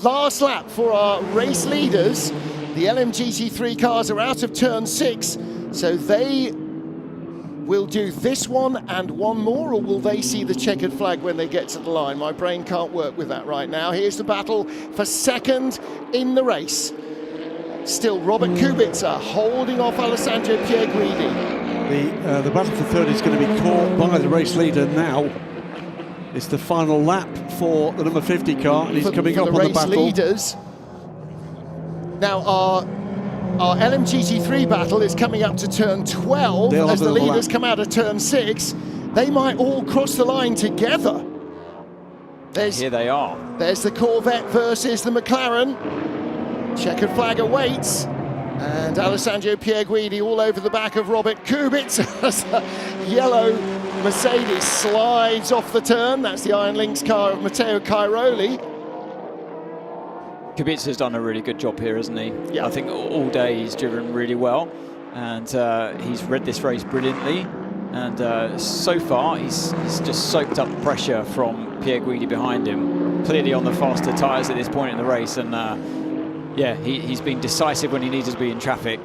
Last lap for our race leaders. The LMGT3 cars are out of turn 6, so they will do this one and one more, or will they see the checkered flag when they get to the line? My brain can't work with that right now. Here's the battle for second in the race. Still Robert Kubica holding off Alessandro Pierguidi. The battle for third is going to be caught by the race leader now. It's the final lap for the number 50 car, and he's coming up on the battle. Leaders. Now our LMGT3 battle is coming up to turn 12 as the leaders come out of turn 6. They might all cross the line together. Here they are. There's the Corvette versus the McLaren. Checkered flag awaits. And Alessandro Pierguidi all over the back of Robert Kubica as the yellow Mercedes slides off the turn. That's the Iron Lynx car of Matteo Cairoli. Kubica's done a really good job here, hasn't he? Yeah. I think all day he's driven really well, and he's read this race brilliantly. And so far, he's just soaked up pressure from Pierguidi behind him, clearly on the faster tyres at this point in the race. And yeah, he's been decisive when he needed to be in traffic.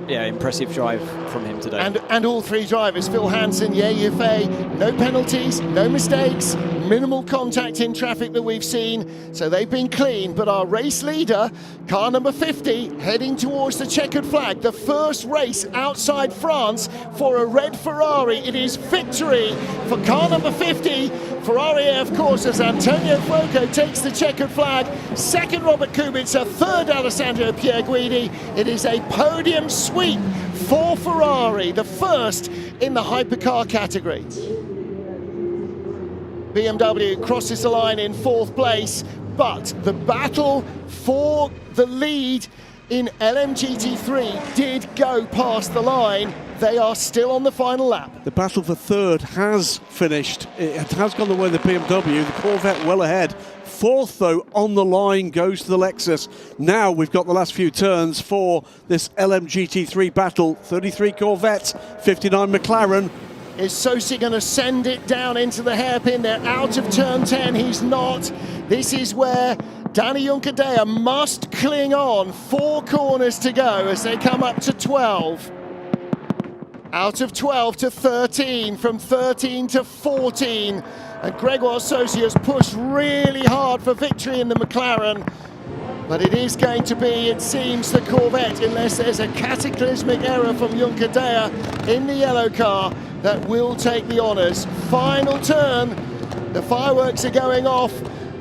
Yeah, impressive drive from him today. And all three drivers, Phil Hansen, Ye Fei, no penalties, no mistakes, minimal contact in traffic that we've seen, so they've been clean. But our race leader, car number 50, heading towards the checkered flag, the first race outside France for a red Ferrari. It is victory for car number 50. Ferrari, of course, as Antonio Fuoco takes the checkered flag. Second, Robert Kubica. Third, Alessandro Pierguidi. It is a podium sweep for Ferrari, the first in the hypercar category. BMW crosses the line in 4th place, but the battle for the lead in LMGT3 did go past the line. They are still on the final lap. The battle for third has finished. It has gone the way of the BMW. The Corvette well ahead. 4th, though, on the line goes to the Lexus. Now we've got the last few turns for this LMGT3 battle. 33 Corvette, 59 McLaren. Is Sosi going to send it down into the hairpin? They're out of turn 10. He's not. This is where Danny Juncadella must cling on. 4 corners to go as they come up to 12. Out of 12 to 13, from 13 to 14. And Gregoire Sosi has pushed really hard for victory in the McLaren. But it is going to be, it seems, the Corvette, unless there's a cataclysmic error from Juncadella in the yellow car, that will take the honours. Final turn, the fireworks are going off,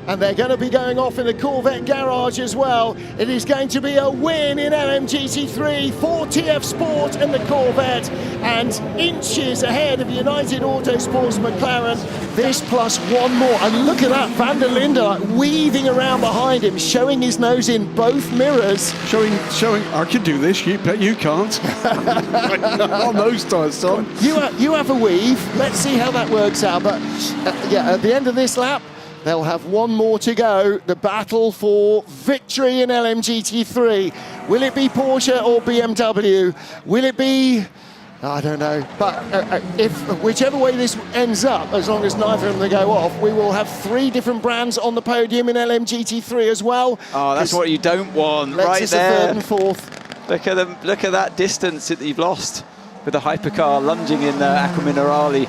and they're going to be going off in the Corvette garage as well. It is going to be a win in LMGT3 for TF Sport and the Corvette, and inches ahead of United Autosports McLaren. This plus one more, and look at that, Van der Linde like weaving around behind him, showing his nose in both mirrors. Showing, I can do this, you bet you can't. On those tyres, Tom. You have a weave, let's see how that works out. But yeah, at the end of this lap, they'll have one more to go. The battle for victory in LMGT3. Will it be Porsche or BMW? Will it be, I don't know. But if whichever way this ends up, as long as neither of them go off, we will have 3 different brands on the podium in LMGT3 as well. Oh, that's what you don't want, Lexus right there. 3rd and 4th. Look at them. Look at that distance that you've lost with the hypercar lunging in Acqua Minerale.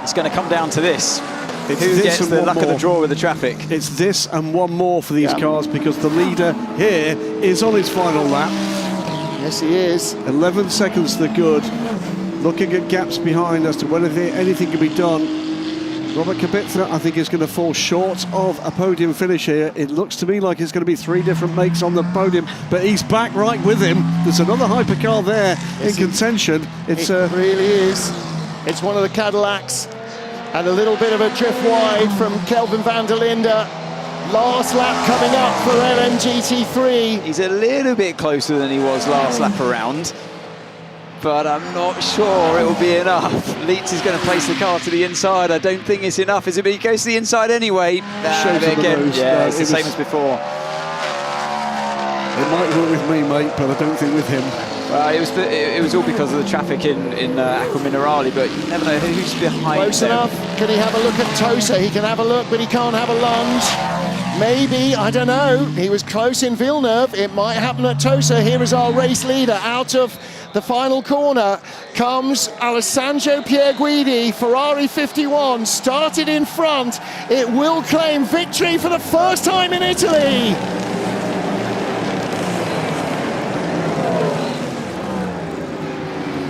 It's going to come down to this. Who gets the luck of the draw with the traffic? It's this and one more for these cars, because the leader here is on his final lap. Yes, he is. 11 seconds to the good. Looking at gaps behind as to whether anything can be done. Robert Kubica, I think, is going to fall short of a podium finish here. It looks to me like it's going to be 3 different makes on the podium, but he's back right with him. There's another hypercar there in contention. It really is. It's one of the Cadillacs. And a little bit of a drift wide from Kelvin van der Linde. Last lap coming up for LMGT3. He's a little bit closer than he was last lap around, but I'm not sure it will be enough. Leitz is going to place the car to the inside. I don't think it's enough, is it? But he goes to the inside anyway. Again. Yeah, it's the same as before. It might work with me, mate, but I don't think with him. It was all because of the traffic in Acqua Minerale, but you never know who's behind. Close enough. Can he have a look at Tosa? He can have a look, but he can't have a lunge. Maybe, I don't know. He was close in Villeneuve. It might happen at Tosa. Here is our race leader. Out of the final corner comes Alessandro Pierguidi. Ferrari 51 started in front. It will claim victory for the first time in Italy.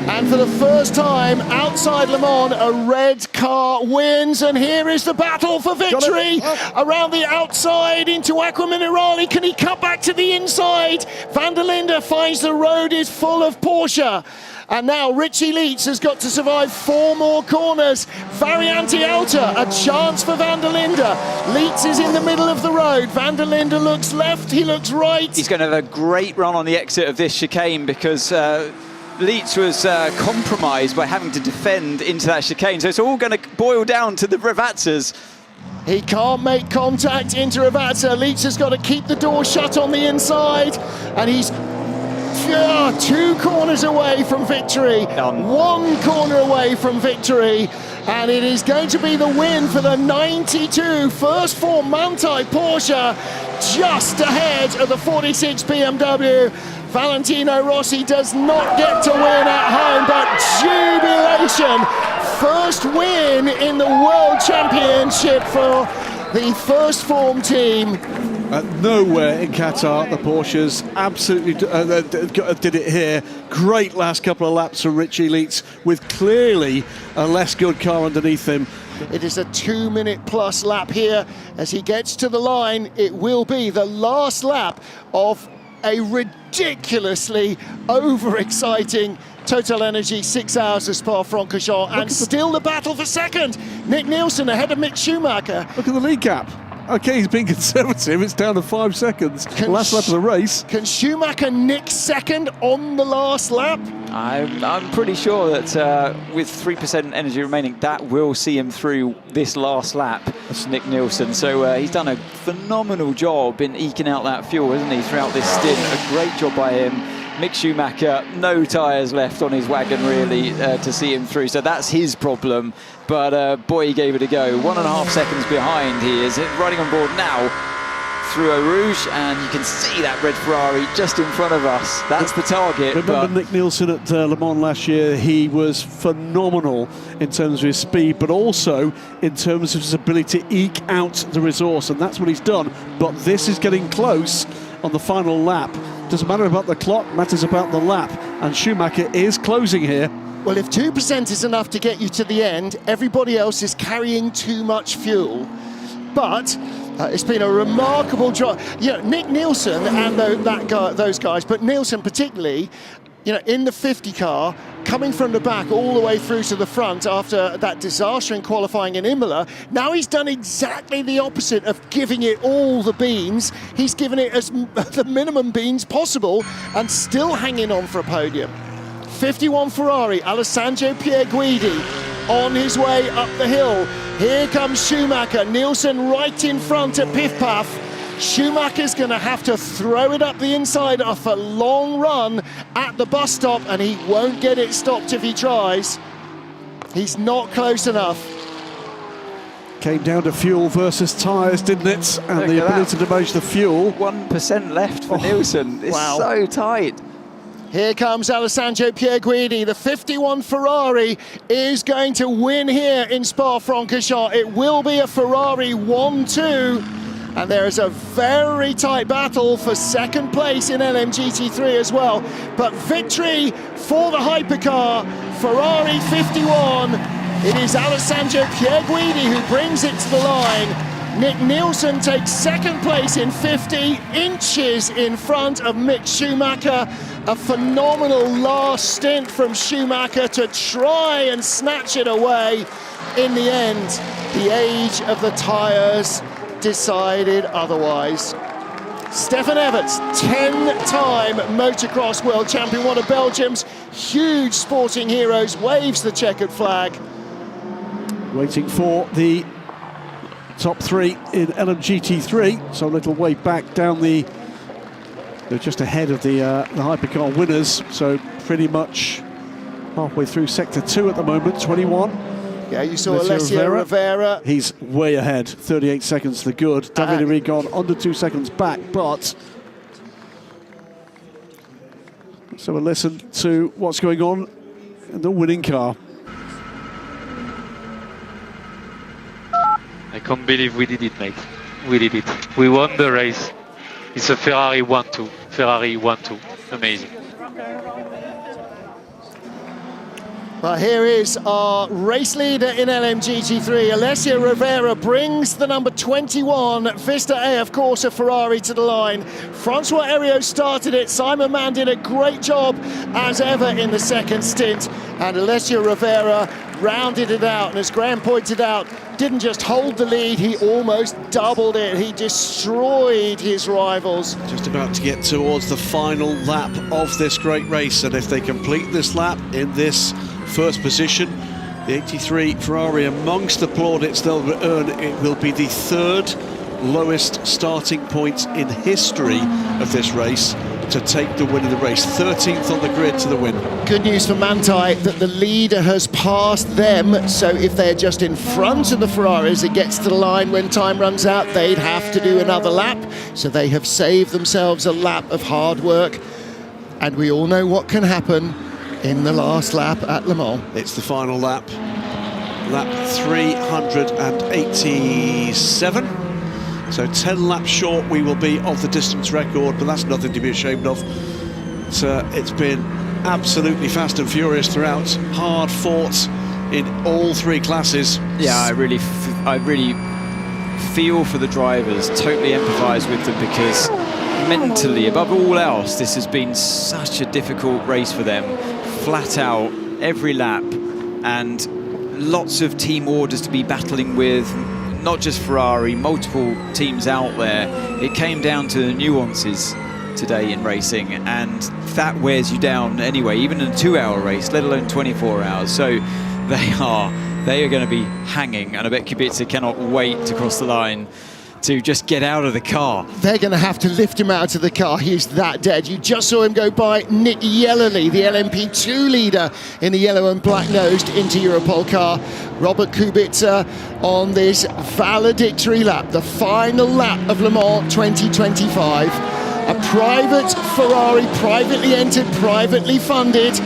And for the first time outside Le Mans, a red car wins. And here is the battle for victory. Around the outside into Acqua Minerale. Can he cut back to the inside? Van der Linde finds the road is full of Porsche. And now Richie Lietz has got to survive 4 more corners. Variante Alta, a chance for Van der Linde. Lietz is in the middle of the road. Van der Linde looks left, he looks right. He's going to have a great run on the exit of this chicane because Lietz was compromised by having to defend into that chicane. So it's all going to boil down to the Ravazzas. He can't make contact into Ravazza. Lietz has got to keep the door shut on the inside. And he's 2 corners away from victory. 1 corner away from victory. And it is going to be the win for the 92 first form Manthey Porsche, just ahead of the 46 BMW. Valentino Rossi does not get to win at home, but jubilation. First win in the World Championship for the first form team. Nowhere in Qatar, the Porsches absolutely did it here. Great last couple of laps from Richie Lietz with clearly a less good car underneath him. It is a 2-minute plus lap here as he gets to the line. It will be the last lap of a ridiculously overexciting Total Energy 6 hours of Spa-Francorchamps, and still the battle for second. Nick Nielsen ahead of Mick Schumacher. Look at the lead gap. Okay, he's being conservative. It's down to 5 seconds. Last lap of the race. Can Schumacher nick second on the last lap? I'm pretty sure that with 3% energy remaining, that will see him through this last lap. That's Nick Nielsen. So he's done a phenomenal job in eking out that fuel, hasn't he, throughout this stint. A great job by him. Mick Schumacher, no tyres left on his wagon, really, to see him through. So that's his problem. But boy, he gave it a go. 1.5 seconds behind he is. Riding on board now through Eau Rouge, and you can see that red Ferrari just in front of us. That's the target. Remember Nick Nielsen at Le Mans last year? He was phenomenal in terms of his speed, but also in terms of his ability to eke out the resource, and that's what he's done. But this is getting close on the final lap. Doesn't matter about the clock, matters about the lap, and Schumacher is closing here. Well, if 2% is enough to get you to the end, everybody else is carrying too much fuel. But it's been a remarkable job. You know, Nick Nielsen and those guys, but Nielsen particularly, you know, in the 50 car, coming from the back all the way through to the front after that disaster in qualifying in Imola. Now he's done exactly the opposite of giving it all the beans. He's given it as the minimum beans possible and still hanging on for a podium. 51 Ferrari, Alessandro Pierguidi on his way up the hill. Here comes Schumacher, Nielsen right in front at Piff Paff. Schumacher's going to have to throw it up the inside off a long run at the bus stop, and he won't get it stopped if he tries. He's not close enough. Came down to fuel versus tyres, didn't it? And the ability to manage the fuel. 1% left for Nielsen. It's so tight. Here comes Alessandro Pierguidi. The 51 Ferrari is going to win here in Spa-Francorchamps. It will be a Ferrari 1-2. And there is a very tight battle for second place in LMGT3 as well. But victory for the Hypercar, Ferrari 51. It is Alessandro Pierguidi who brings it to the line. Nick Nielsen takes second place in 50 inches in front of Mick Schumacher. A phenomenal last stint from Schumacher to try and snatch it away. In the end, the age of the tyres decided otherwise. Stefan Everts, 10-time motocross world champion, one of Belgium's huge sporting heroes, waves the checkered flag. Waiting for the top 3 in LMGT3, so a little way back down they're just ahead of the Hypercar winners, so pretty much halfway through Sector 2 at the moment, 21. Yeah, you saw Alessio Rivera. He's way ahead, 38 seconds to the good. Davide Rigon under 2 seconds back, but let's have a listen to what's going on in the winning car. I can't believe we did it, mate. We did it. We won the race. It's a Ferrari 1-2. Ferrari 1-2. Amazing. Well, here is our race leader in LMGT3. Alessio Rivera brings the number 21 Vista AF Corsa Ferrari to the line. Francois Heriot started it. Simon Mann did a great job as ever in the second stint. And Alessio Rivera rounded it out. And as Graham pointed out, didn't just hold the lead, he almost doubled it. He destroyed his rivals. Just about to get towards the final lap of this great race. And if they complete this lap in this first position, the 83 Ferrari amongst the plaudits they'll earn, it will be the third lowest starting point in history of this race to take the win of the race. 13th on the grid to the win. Good news for Manthey that the leader has passed them, so if they're just in front of the Ferraris, it gets to the line when time runs out, they'd have to do another lap, so they have saved themselves a lap of hard work, and we all know what can happen in the last lap at Le Mans. It's the final lap, lap 387. So 10 laps short we will be of the distance record, but that's nothing to be ashamed of. It's been absolutely fast and furious throughout, hard fought in all three classes. Yeah, I really feel for the drivers, totally empathise with them, because mentally, above all else, this has been such a difficult race for them. Flat out, every lap, and lots of team orders to be battling with. Not just Ferrari, multiple teams out there. It came down to the nuances today in racing, and that wears you down anyway, even in a 2-hour race, let alone 24 hours. So they are going to be hanging, and I bet Kubica cannot wait to cross the line to just get out of the car. They're going to have to lift him out of the car. He's that dead. You just saw him go by Nick Yellerly, the LMP2 leader in the yellow and black-nosed Inter Europol car. Robert Kubica on this valedictory lap, the final lap of Le Mans 2025. A private Ferrari, privately entered, privately funded,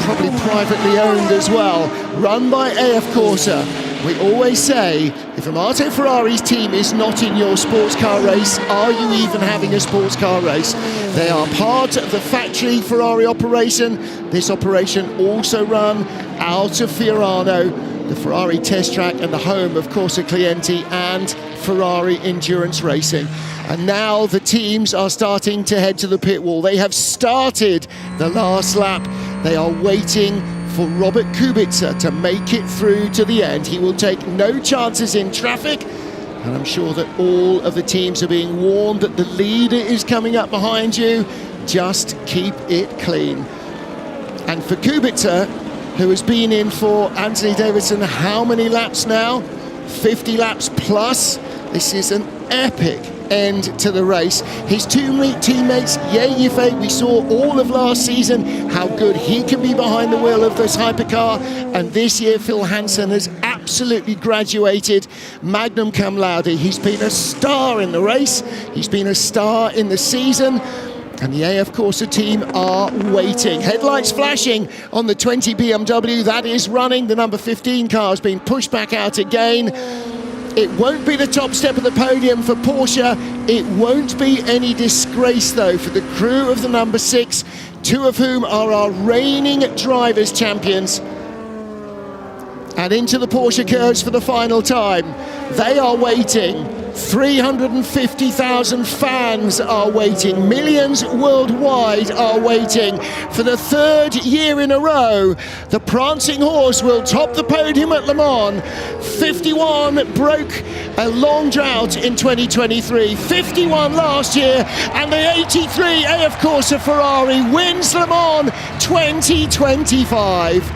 probably privately owned as well, run by AF Corsa. We always say, if Amato Ferrari's team is not in your sports car race, are you even having a sports car race? They are part of the factory Ferrari operation. This operation also run out of Fiorano, the Ferrari test track and the home of Corsa Clienti and Ferrari Endurance Racing. And now the teams are starting to head to the pit wall. They have started the last lap. They are waiting for Robert Kubica to make it through to the end. He will take no chances in traffic, and I'm sure that all of the teams are being warned that the leader is coming up behind you. Just keep it clean. And for Kubica, who has been in for Anthony Davidson how many laps now? 50 laps plus. This is an epic end to the race. His two teammates, Ye Yifei, we saw all of last season how good he can be behind the wheel of this hypercar, and this year Phil Hansen has absolutely graduated Magnum Cum Laude. He's been a star in the race, he's been a star in the season, and the AF Corsa team are waiting. Headlights flashing on the 20 BMW, that is running. The number 15 car has been pushed back out again. It won't be the top step of the podium for Porsche. It won't be any disgrace, though, for the crew of the number 6, two of whom are our reigning drivers' champions. And into the Porsche curves for the final time. They are waiting. 350,000 fans are waiting. Millions worldwide are waiting. For the third year in a row, the prancing horse will top the podium at Le Mans. 51 broke a long drought in 2023. 51 last year, and the 83 AF Corsa Ferrari wins Le Mans 2025.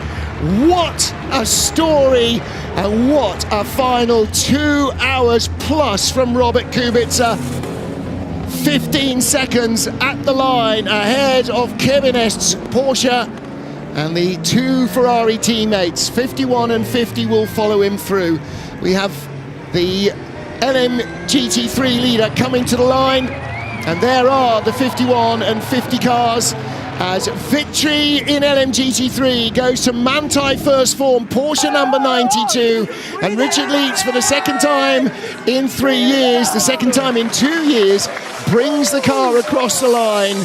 What a story, and what a final 2 hours plus from Robert Kubica. 15 seconds at the line ahead of Kevin Est's Porsche, And the two Ferrari teammates, 51 and 50, will follow him through. We have the LMGT3 leader coming to the line, and there are the 51 and 50 cars, as victory in LMGT3 goes to Manthey first form, Porsche number 92, and Richard Leeds for the second time in 3 years, the second time in 2 years, brings the car across the line.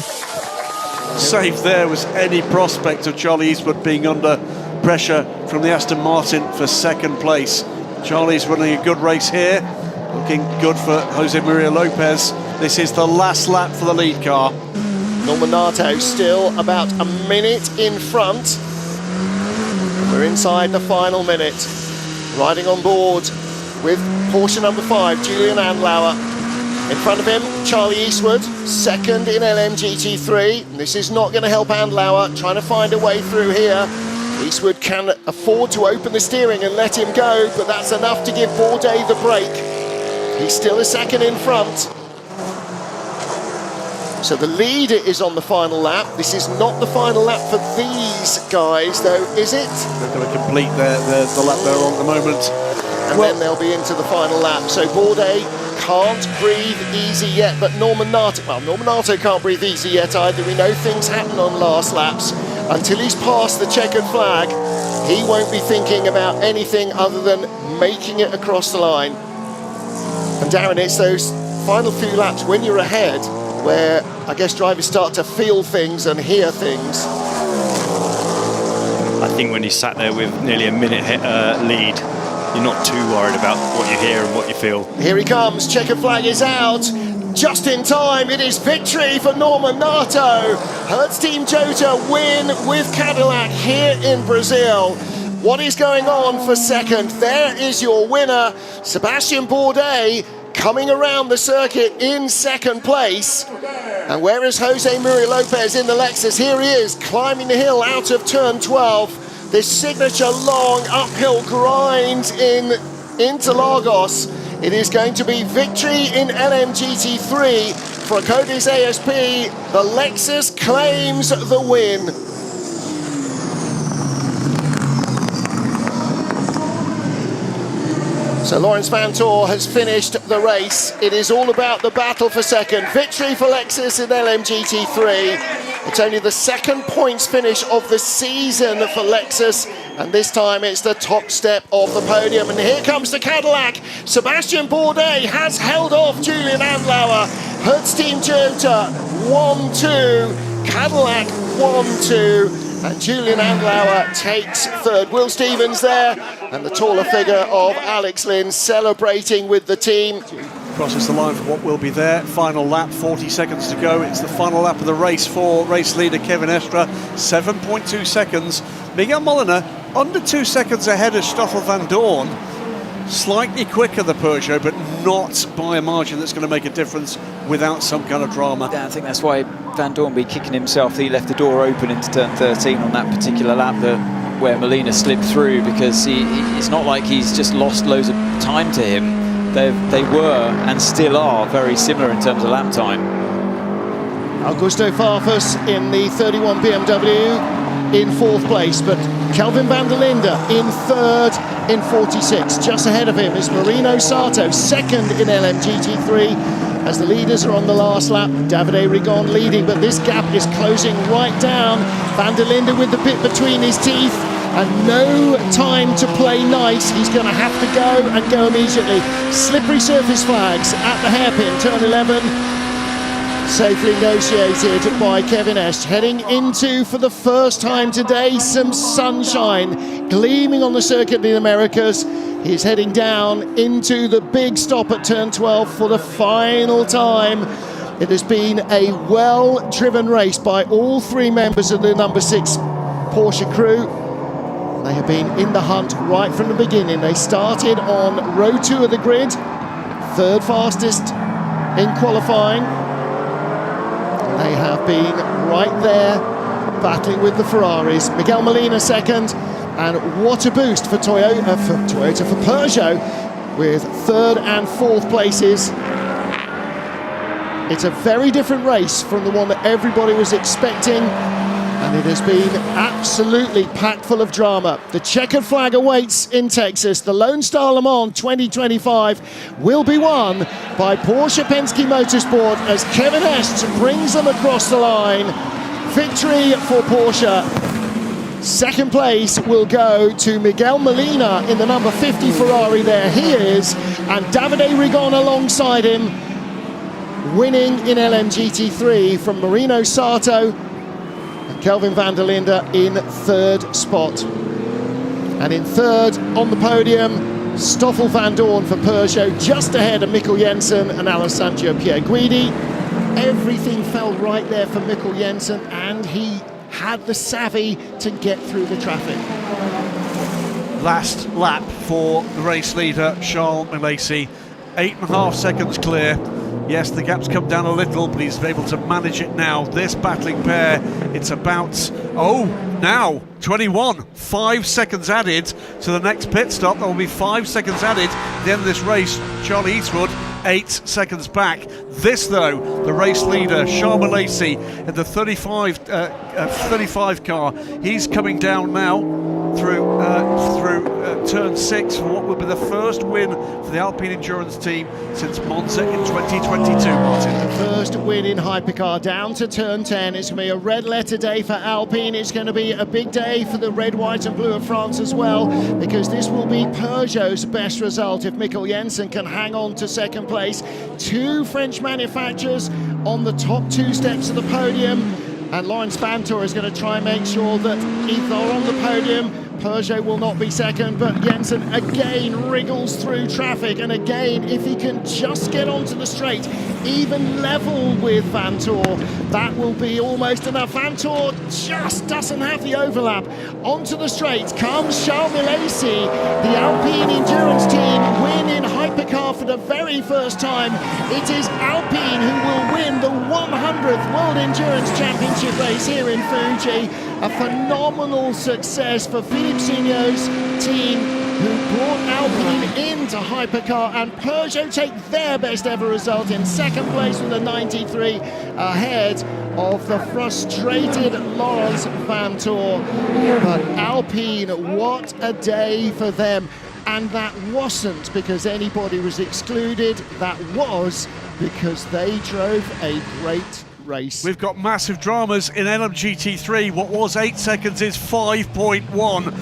Safe there was any prospect of Charlie Eastwood being under pressure from the Aston Martin for second place. Charlie's running a good race here, looking good for Jose Maria Lopez. This is the last lap for the lead car. Norman Nato still about a minute in front. We're inside the final minute. Riding on board with Porsche number 5, Julian Andlauer. In front of him, Charlie Eastwood, second in LMGT3. This is not going to help Andlauer, trying to find a way through here. Eastwood can afford to open the steering and let him go, but that's enough to give Bourdais the break. He's still a second in front. So the leader is on the final lap. This is not the final lap for these guys, though, is it? They're going to complete the lap they're on at the moment. And then they'll be into the final lap. So Bourdais can't breathe easy yet, but Norman Nato can't breathe easy yet either. We know things happen on last laps. Until he's past the checkered flag, he won't be thinking about anything other than making it across the line. And Darren, it's those final few laps when you're ahead where I guess drivers start to feel things and hear things. I think when you sat there with nearly a minute lead, you're not too worried about what you hear and what you feel. Here he comes, checkered flag is out. Just in time, it is victory for Norman Nato. Hertz Team Jota win with Cadillac here in Brazil. What is going on for second? There is your winner, Sebastian Bourdais, coming around the circuit in second place. And where is Jose Maria Lopez in the Lexus? Here he is, climbing the hill out of turn 12. This signature long uphill grind in Interlagos. It is going to be victory in LMGT3 for Cody's ASP. The Lexus claims the win. So Lawrence Vantor has finished the race. It is all about the battle for second. Victory for Lexus in LMGT3. It's only the second points finish of the season for Lexus, and this time it's the top step of the podium. And here comes the Cadillac. Sebastian Bourdais has held off Julian Andlauer. Hertz Team Jota 1-2, Cadillac 1-2. And Julian Andlauer takes third. Will Stevens there, and the taller figure of Alex Lynn celebrating with the team. Crosses the line for what will be their final lap, 40 seconds to go. It's the final lap of the race for race leader Kevin Estre, 7.2 seconds. Miguel Molina under 2 seconds ahead of Stoffel van Dorn. Slightly quicker the Peugeot, but not by a margin that's going to make a difference without some kind of drama. Yeah, I think that's why Van Dorn be kicking himself. He left the door open into turn 13 on that particular lap where Molina slipped through, because it's not like he's just lost loads of time to him. They were and still are very similar in terms of lap time. Augusto Farfus in the 31 BMW in fourth place, but Kelvin van der Linde in third in 46. Just ahead of him is Marino Sato, second in LMGT3. As the leaders are on the last lap, Davide Rigon leading, but this gap is closing right down. Van der Linde with the pit between his teeth, and no time to play nice. He's going to have to go and go immediately. Slippery surface flags at the hairpin, turn 11. Safely negotiated by Kevin Estre. Heading into, for the first time today, some sunshine gleaming on the circuit in the Americas. He's heading down into the big stop at turn 12 for the final time. It has been a well-driven race by all three members of the number 6 Porsche crew. They have been in the hunt right from the beginning. They started on row 2 of the grid, third fastest in qualifying. They have been right there battling with the Ferraris. Miguel Molina second, and what a boost for Toyota, for Peugeot, with third and fourth places. It's a very different race from the one that everybody was expecting. And it has been absolutely packed full of drama. The checkered flag awaits in Texas. The Lone Star Le Mans 2025 will be won by Porsche Penske Motorsport as Kevin Est brings them across the line. Victory for Porsche. Second place will go to Miguel Molina in the number 50 Ferrari. There he is, and Davide Rigon alongside him, winning in LMGT3 from Marino Sato and Kelvin van der Linde in third spot. And in third on the podium, Stoffel van Dorn for Peugeot, just ahead of Mikkel Jensen and Alessandro Pierguidi. Everything fell right there for Mikkel Jensen, and he had the savvy to get through the traffic. Last lap for the race leader, Charles Milesi. 8.5 seconds clear. Yes, the gap's come down a little, but he's able to manage it now. This battling pair, it's about, now 21. 5 seconds added to the next pit stop. There will be 5 seconds added at the end of this race. Charlie Eastwood, 8 seconds back. This, though, the race leader, Charles Milesi, at the 35 car. He's coming down now through turn 6 for what will be the first win for the Alpine Endurance team since Monza in 2022, Martin. The first win in Hypercar down to turn 10. It's going to be a red letter day for Alpine. It's going to be a big day for the red, white and blue of France as well, because this will be Peugeot's best result if Mikkel Jensen can hang on to second place. Two French manufacturers on the top two steps of the podium, and Laurens Bantor is going to try and make sure that if they're on the podium, Peugeot will not be second, but Jensen again wriggles through traffic, and again, if he can just get onto the straight, even level with Vantor, that will be almost enough. Vantor just doesn't have the overlap. Onto the straight comes Charles Milesi. The Alpine Endurance team win in Hypercar for the very first time. It is Alpine who will win the 100th World Endurance Championship race here in Fuji. A phenomenal success for Philippe Signeau's team, who brought Alpine into Hypercar, and Peugeot take their best ever result in second place with a 93, ahead of the frustrated Laurens Vantor. But Alpine, what a day for them. And that wasn't because anybody was excluded, that was because they drove a great race. We've got massive dramas in LMGT3. What was 8 seconds is 5.1.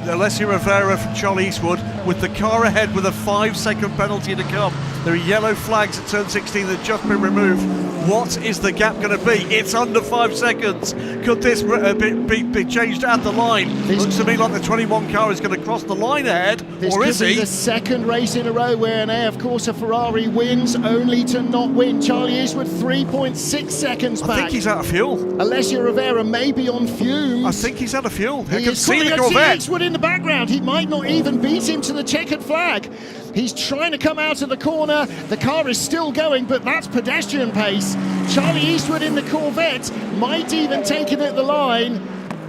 Alessio Rivera from Charlie Eastwood with the car ahead with a 5-second penalty to come. There are yellow flags at turn 16 that have just been removed. What is the gap going to be? It's under 5 seconds. Could this be changed at the line? Looks to me like the 21 car is going to cross the line ahead, or is he? This could be the second race in a row where an Of course a Ferrari wins only to not win. Charlie Eastwood 3.6 seconds back. I think he's out of fuel. Alessio Rivera may be on fumes. I think he's out of fuel. I can see the Corvette. Eastwood in the background. He might not even beat him to the checkered flag. He's trying to come out of the corner. The car is still going, but that's pedestrian pace. Charlie Eastwood in the Corvette might even take it at the line.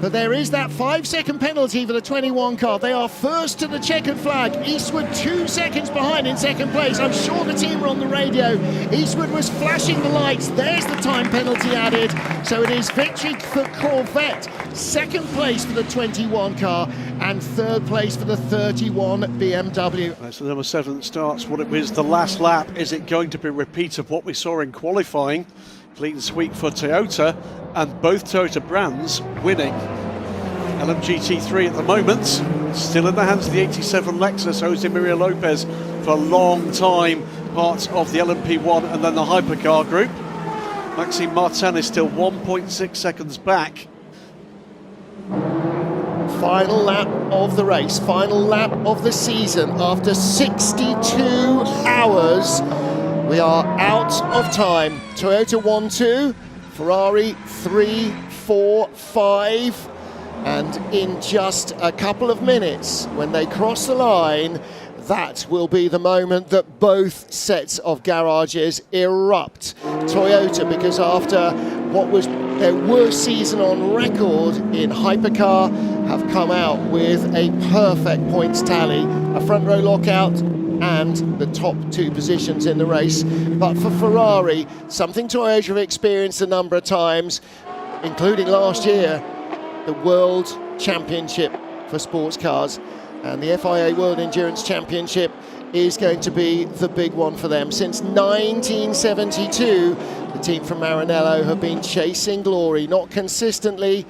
But there is that 5-second penalty for the 21 car. They are first to the checkered flag. Eastwood 2 seconds behind in second place. I'm sure the team were on the radio. Eastwood was flashing the lights. There's the time penalty added. So it is victory for Corvette. Second place for the 21 car and third place for the 31 BMW. That's the number 7 starts what it was the last lap. Is it going to be a repeat of what we saw in qualifying? Clean sweep for Toyota, and both Toyota brands winning. LMGT3 at the moment, still in the hands of the 87 Lexus, Jose Maria Lopez for a long time, part of the LMP1 and then the Hypercar group. Maxime Martin is still 1.6 seconds back. Final lap of the race, final lap of the season. After 62 hours, we are out of time. Toyota 1-2, Ferrari 3-4-5, and in just a couple of minutes, when they cross the line, that will be the moment that both sets of garages erupt. Toyota, because after what was their worst season on record in Hypercar, have come out with a perfect points tally, a front row lockout and the top 2 positions in the race. But for Ferrari, something Toyota have experienced a number of times, including last year, the World Championship for sports cars. And the FIA World Endurance Championship is going to be the big one for them. Since 1972, the team from Maranello have been chasing glory, not consistently.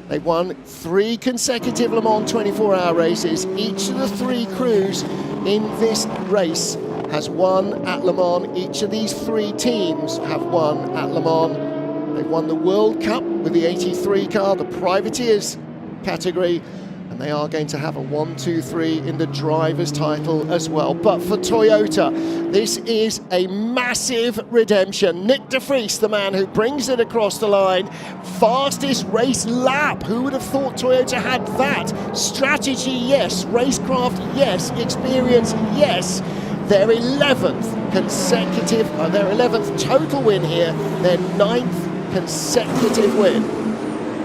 They've won 3 consecutive Le Mans 24-hour races. Each of the 3 crews in this race has won at Le Mans. Each of these 3 teams have won at Le Mans. They've won the World Cup with the 83 car, the privateers category, and they are going to have a 1-2-3 in the driver's title as well. But for Toyota, this is a massive redemption. Nick de Vries, the man who brings it across the line, fastest race lap. Who would have thought Toyota had that? Strategy, yes. Racecraft, yes. Experience, yes. Their 11th consecutive, their 11th total win here, their 9th consecutive win.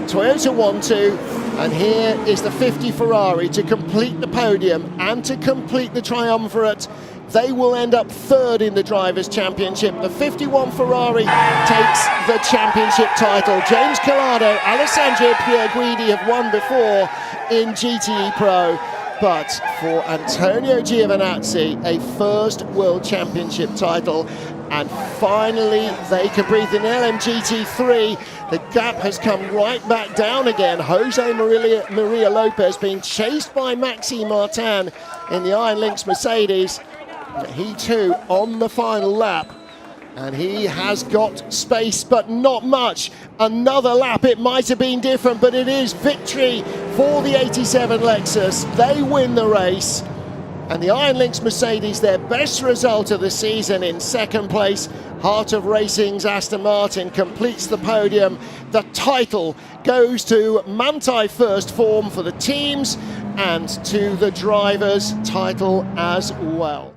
Toyota 1-2, and here is the 50 Ferrari to complete the podium and to complete the triumvirate. They will end up 3rd in the Drivers' Championship. The 51 Ferrari takes the championship title. James Calado, Alessandro Pierguidi have won before in GTE Pro. But for Antonio Giovinazzi, a first World Championship title. And finally, they can breathe in LMGT3. The gap has come right back down again. Jose Maria Lopez being chased by Maxi Martin in the Iron Lynx Mercedes. He too on the final lap. And he has got space, but not much. Another lap, it might have been different, but it is victory for the 87 Lexus. They win the race. And the Iron Lynx Mercedes, their best result of the season, in 2nd place. Heart of Racing's Aston Martin completes the podium. The title goes to Manthey First Form for the teams and to the drivers' title as well.